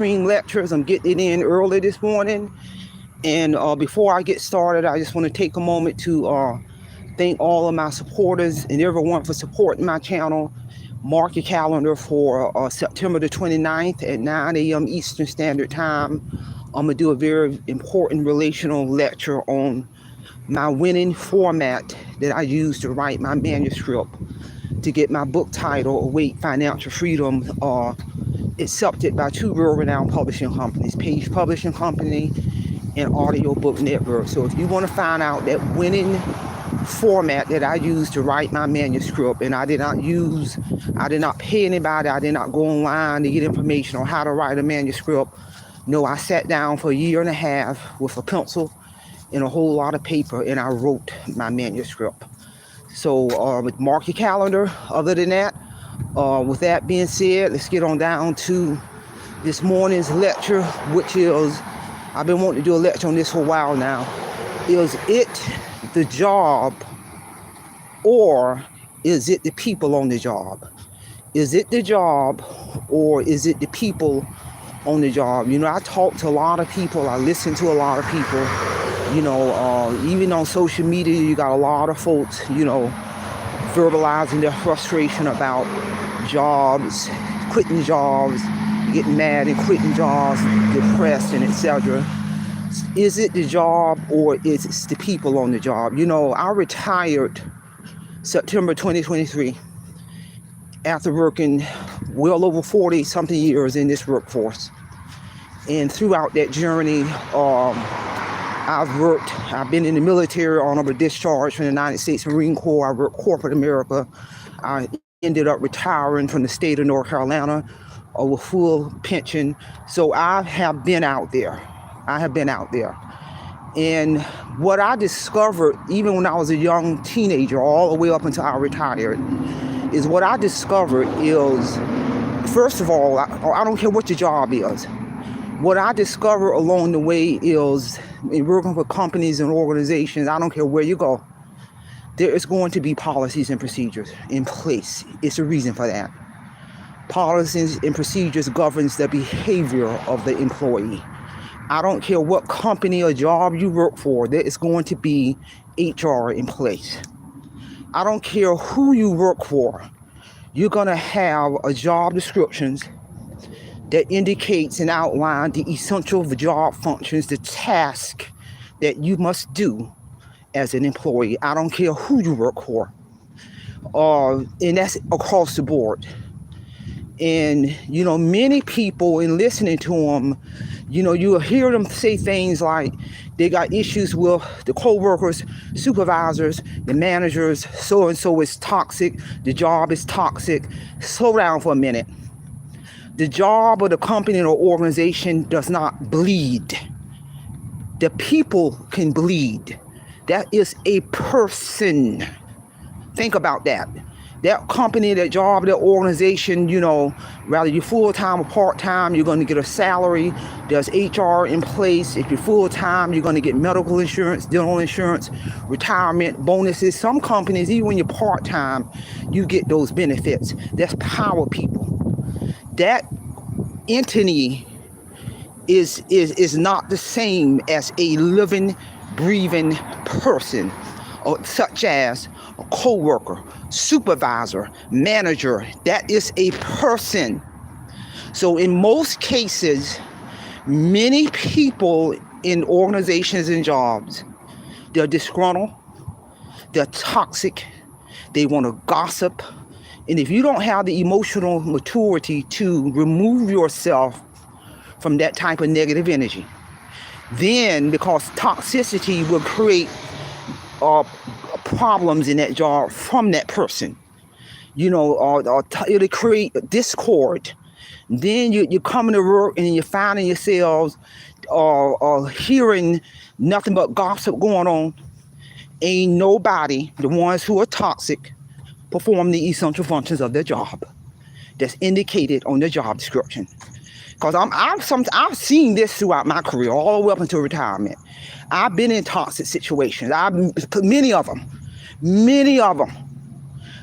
stream lectures. I'm getting it in early this morning. And before I get started, I just want to take a moment to thank all of my supporters and everyone for supporting my channel. Mark your calendar for September the 29th at 9 a.m. Eastern Standard Time. I'm going to do a very important relational lecture on my winning format that I use to write my manuscript to get my book title, Awake Financial Freedom, accepted by two world-renowned publishing companies, Page Publishing Company and Audiobook Network. So if you want to find out that winning format that I use to write my manuscript, and I did not pay anybody, I did not go online to get information on how to write a manuscript. No, I sat down for a year and a half with a pencil and a whole lot of paper, and I wrote my manuscript. So mark your calendar. Other than that, with that being said, let's get on down to this morning's lecture, which is, I've been wanting to do a lecture on this for a while now. Is it the job, or is it the people on the job? Is it the job, or is it the people on the job? You know, I talk to a lot of people. I listen to a lot of people. You know, even on social media, you got a lot of folks, you know, verbalizing their frustration about jobs, quitting jobs, getting mad and quitting jobs, depressed and etc. Is it the job, or is it the people on the job? You know, I retired September 2023 after working well over 40 something years in this workforce. And throughout that journey, I've been in the military, honorable discharge from the United States Marine Corps. I worked corporate America. I ended up retiring from the state of North Carolina with full pension. So I have been out there. And what I discovered, even when I was a young teenager, all the way up until I retired, is what I discovered is, first of all, I don't care what your job is. What I discovered along the way is, in working for companies and organizations, I don't care where you go, there is going to be policies and procedures in place. It's a reason for that. Policies and procedures governs the behavior of the employee. I don't care what company or job you work for, there is going to be HR in place. I don't care who you work for, you're going to have a job descriptions that indicates and outlines the essential job functions, the task that you must do as an employee. I don't care who you work for. And that's across the board. And, you know, many people, in listening to them, you know, you'll hear them say things like they got issues with the co-workers, supervisors, the managers, so-and-so is toxic, the job is toxic. Slow down for a minute. The job of the company or organization does not bleed. The people can bleed. That is a person. Think about that. That company, that job, that organization, you know, whether you're full-time or part-time, you're going to get a salary. There's HR in place. If you're full-time, you're going to get medical insurance, dental insurance, retirement, bonuses. Some companies, even when you're part-time, you get those benefits. That's power people. That entity is not the same as a living, breathing person, or such as a co-worker, supervisor, manager. That is a person. So in most cases, many people in organizations and jobs, they're disgruntled, they're toxic, they want to gossip. And if you don't have the emotional maturity to remove yourself from that type of negative energy, then, because toxicity will create problems in that job from that person, you know, it'll create discord. Then you're coming to work and you're finding yourselves hearing nothing but gossip going on. Ain't nobody, the ones who are toxic, perform the essential functions of their job that's indicated on their job description. Because I've seen this throughout my career, all the way up until retirement. I've been in toxic situations. Many of them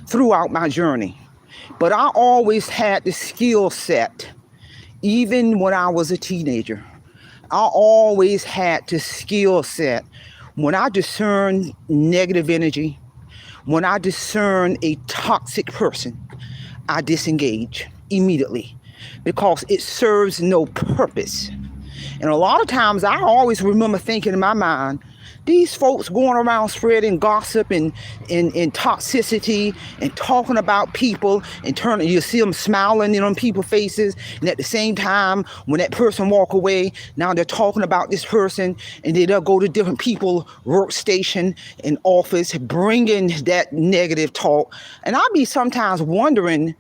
throughout my journey. But I always had the skill set even when I was a teenager, I always had the skill set. When I discern negative energy, when I discern a toxic person, I disengage immediately because it serves no purpose. And a lot of times I always remember thinking in my mind, these folks going around spreading gossip and toxicity and talking about people and turning, you see them smiling on people's faces. And at the same time, when that person walk away, now they're talking about this person and they'll go to different people's workstation and office, bringing that negative talk. And I'll be sometimes wondering,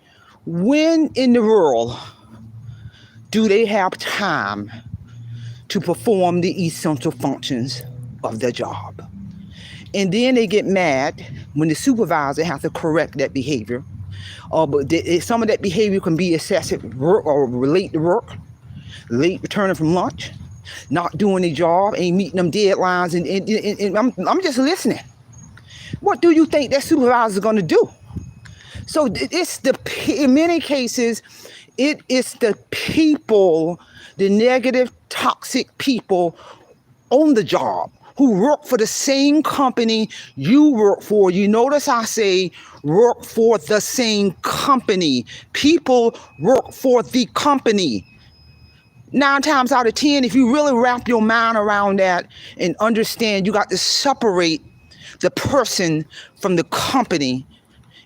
when in the world do they have time to perform the essential functions of their job? And then they get mad when the supervisor has to correct that behavior. But some of that behavior can be excessive work or late to work, late returning from lunch, not doing their job, ain't meeting them deadlines, and I'm just listening. What do you think that supervisor is going to do? So it's in many cases, it is the people, the negative, toxic people on the job who work for the same company you work for. You notice I say work for the same company. People work for the company. 9 times out of 10, if you really wrap your mind around that and understand, you got to separate the person from the company.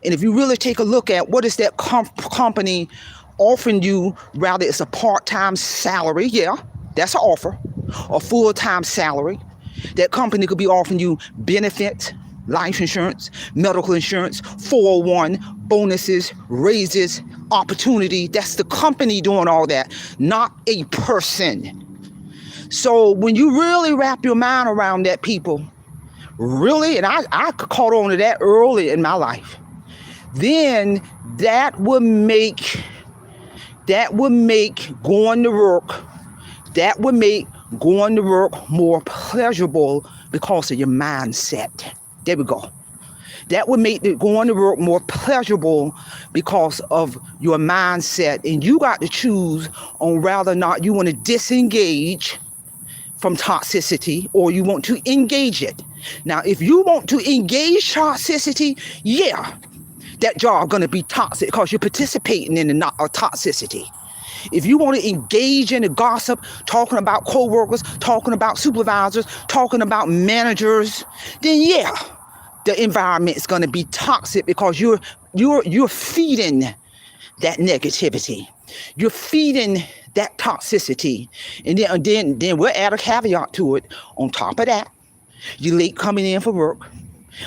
And if you really take a look at what is that company offering you, rather it's a part-time salary, yeah, that's an offer, a full-time salary. That company could be offering you benefits, life insurance, medical insurance, 401, bonuses, raises, opportunity. That's the company doing all that, not a person. So when you really wrap your mind around that, people, really, and I caught on to that early in my life, then that would make going to work, more pleasurable because of your mindset. There we go. That would make going to work more pleasurable because of your mindset. And you got to choose on whether or not you want to disengage from toxicity or you want to engage it. Now, if you want to engage toxicity, yeah, that job going to be toxic because you're participating in the toxicity. If you want to engage in the gossip, talking about co-workers, talking about supervisors, talking about managers, then yeah, the environment is going to be toxic because you're feeding that negativity. You're feeding that toxicity. And then we'll add a caveat to it. On top of that, you're late coming in for work.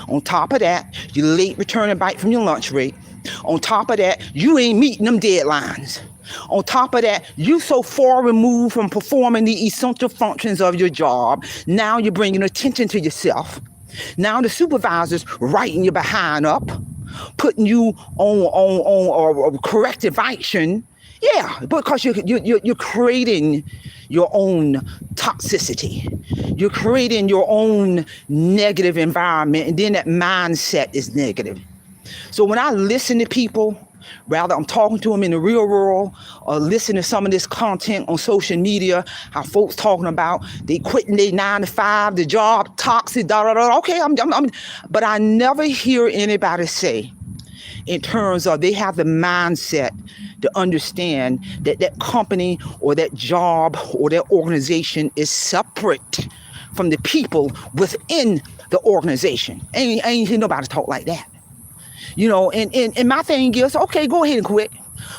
On top of that, you're late returning back from your lunch break. On top of that, you ain't meeting them deadlines. On top of that, you so far removed from performing the essential functions of your job. Now you're bringing attention to yourself. Now the supervisor's writing you behind up, putting you on corrective action. Yeah, because you're creating your own toxicity. You're creating your own negative environment, and then that mindset is negative. So when I listen to people, rather I'm talking to them in the real world or listen to some of this content on social media, how folks talking about they quitting their 9 to 5, the job toxic, okay, but I never hear anybody say in terms of they have the mindset to understand that that company or that job or that organization is separate from the people within the organization. Ain't hear nobody talk like that. You know, and my thing is, okay, go ahead and quit.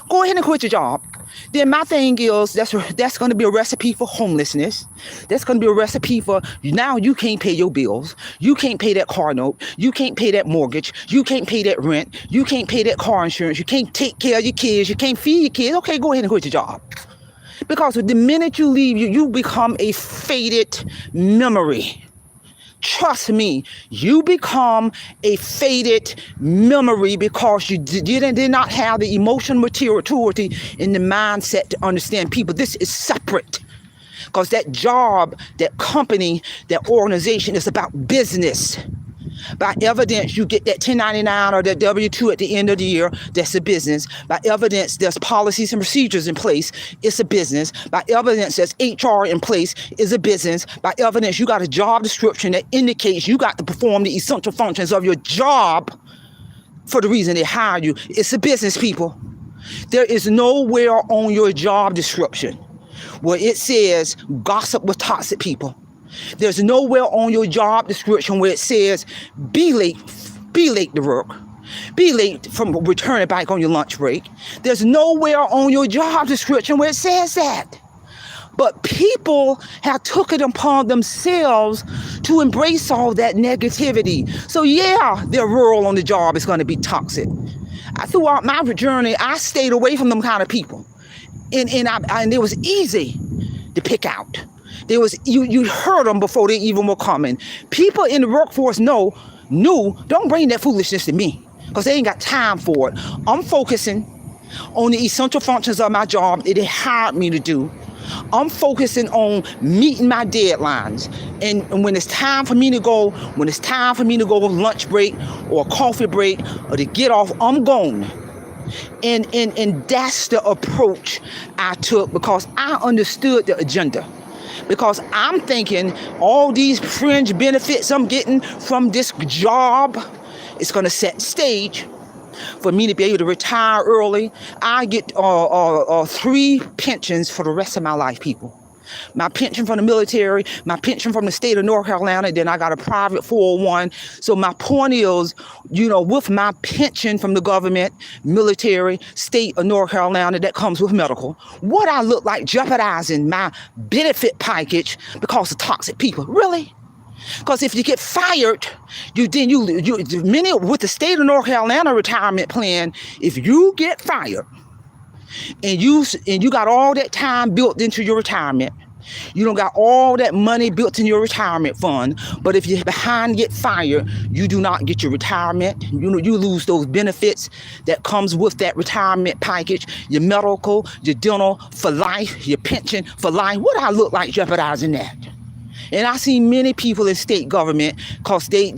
Go ahead and quit your job. Then my thing is, that's going to be a recipe for homelessness. That's going to be a recipe for now you can't pay your bills. You can't pay that car note. You can't pay that mortgage. You can't pay that rent. You can't pay that car insurance. You can't take care of your kids. You can't feed your kids. Okay, go ahead and quit your job. Because the minute you leave, you become a faded memory. Trust me, you become a faded memory because you did not have the emotional maturity and the mindset to understand people. This is separate because that job, that company, that organization is about business. By evidence, you get that 1099 or that W-2 at the end of the year. That's a business. By evidence, there's policies and procedures in place. It's a business. By evidence, there's HR in place. It's a business. By evidence, you got a job description that indicates you got to perform the essential functions of your job for the reason they hired you. It's a business, people. There is nowhere on your job description where it says gossip with toxic people. There's nowhere on your job description where it says be late to work, be late from returning back on your lunch break. There's nowhere on your job description where it says that. But people have took it upon themselves to embrace all that negativity. So yeah, their role on the job is going to be toxic. Throughout my journey, I stayed away from them kind of people. And it was easy to pick out. There was you heard them before they even were coming. People in the workforce knew, don't bring that foolishness to me, because they ain't got time for it. I'm focusing on the essential functions of my job that they hired me to do. I'm focusing on meeting my deadlines. And when it's time for me to go, lunch break or coffee break or to get off, I'm gone. And that's the approach I took, because I understood the agenda. Because I'm thinking all these fringe benefits I'm getting from this job is going to set the stage for me to be able to retire early. I get 3 pensions for the rest of my life, people. My pension from the military, my pension from the state of North Carolina, then I got a private 401. So my point is, with my pension from the government, military, state of North Carolina, that comes with medical, what I look like jeopardizing my benefit package because of toxic people? Really? Because if you get fired, many with the state of North Carolina retirement plan, if you get fired and you got all that time built into your retirement, you don't got all that money built in your retirement fund, but if you're behind, get fired, you do not get your retirement. You lose those benefits that comes with that retirement package, your medical, your dental for life, your pension for life. What I look like jeopardizing that? And I see many people in state government, because they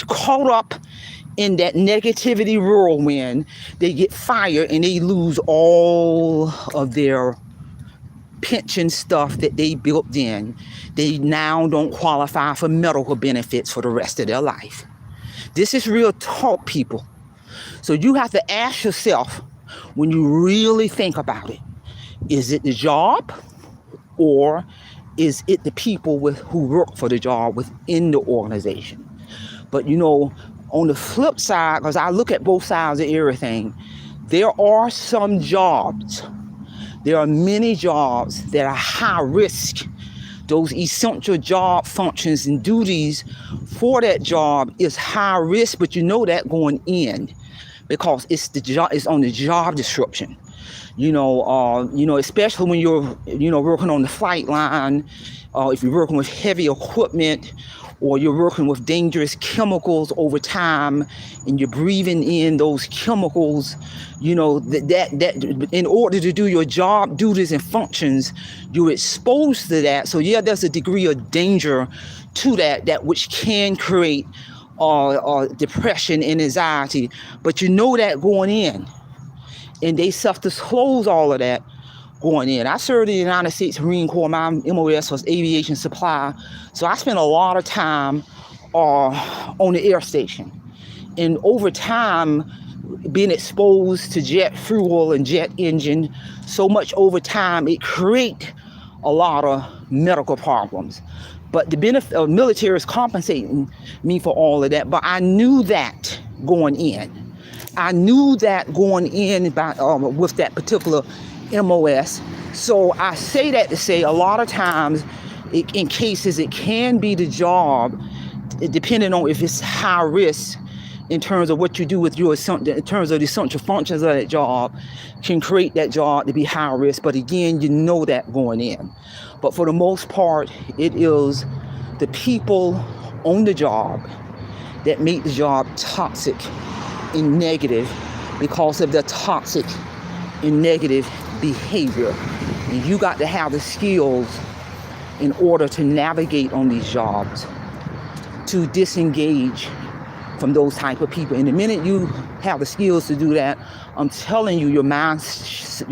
caught up in that negativity whirlwind, they get fired and they lose all of their pension stuff that they built in. They now don't qualify for medical benefits for the rest of their life. This is real talk, people. So you have to ask yourself, when you really think about it, is it the job, or is it the people who work for the job within the organization? But on the flip side, because I look at both sides of everything, there are some jobs, there are many jobs that are high risk. Those essential job functions and duties for that job is high risk, but that going in, because it's on the job description. Especially when you're, working on the flight line, if you're working with heavy equipment, or you're working with dangerous chemicals over time, and you're breathing in those chemicals, that in order to do your job duties and functions, you're exposed to that. So yeah, there's a degree of danger to that which can create depression and anxiety. But that going in. And they self-disclose all of that going in. I served in the United States Marine Corps. My MOS was aviation supply. So I spent a lot of time on the air station. And over time, being exposed to jet fuel and jet engine, so much over time, it creates a lot of medical problems. But the benefit of military is compensating me for all of that. But I knew that going in. I knew that going in with that particular MOS. So I say that to say a lot of times, in cases, it can be the job, depending on if it's high risk in terms of what you do with in terms of the essential functions of that job, can create that job to be high risk. But again, that going in. But for the most part, it is the people on the job that make the job toxic and negative because of their toxic and negative behavior. And you got to have the skills in order to navigate on these jobs. to disengage from those type of people. And the minute you have the skills to do that, I'm telling you, your mindset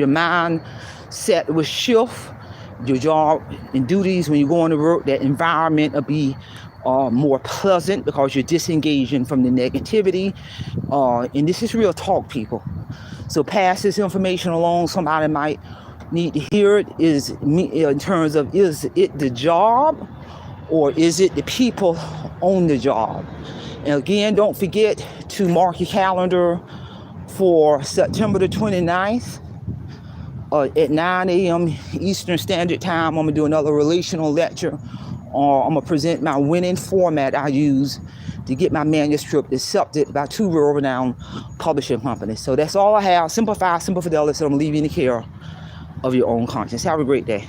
will shift. Your job and duties when you go into work, that environment will be more pleasant because you're disengaging from the negativity. And this is real talk, people. So pass this information along. Somebody might need to hear it. Is in terms of, is it the job or is it the people on the job? And again, don't forget to mark your calendar for September the 29th. At 9 a.m. Eastern Standard Time, I'm going to do another relational lecture. I'm going to present my winning format I use to get my manuscript accepted by 2 world-renowned publishing companies. So that's all I have. Simplify, simple fidelity. So I'm leaving in the care of your own conscience. Have a great day.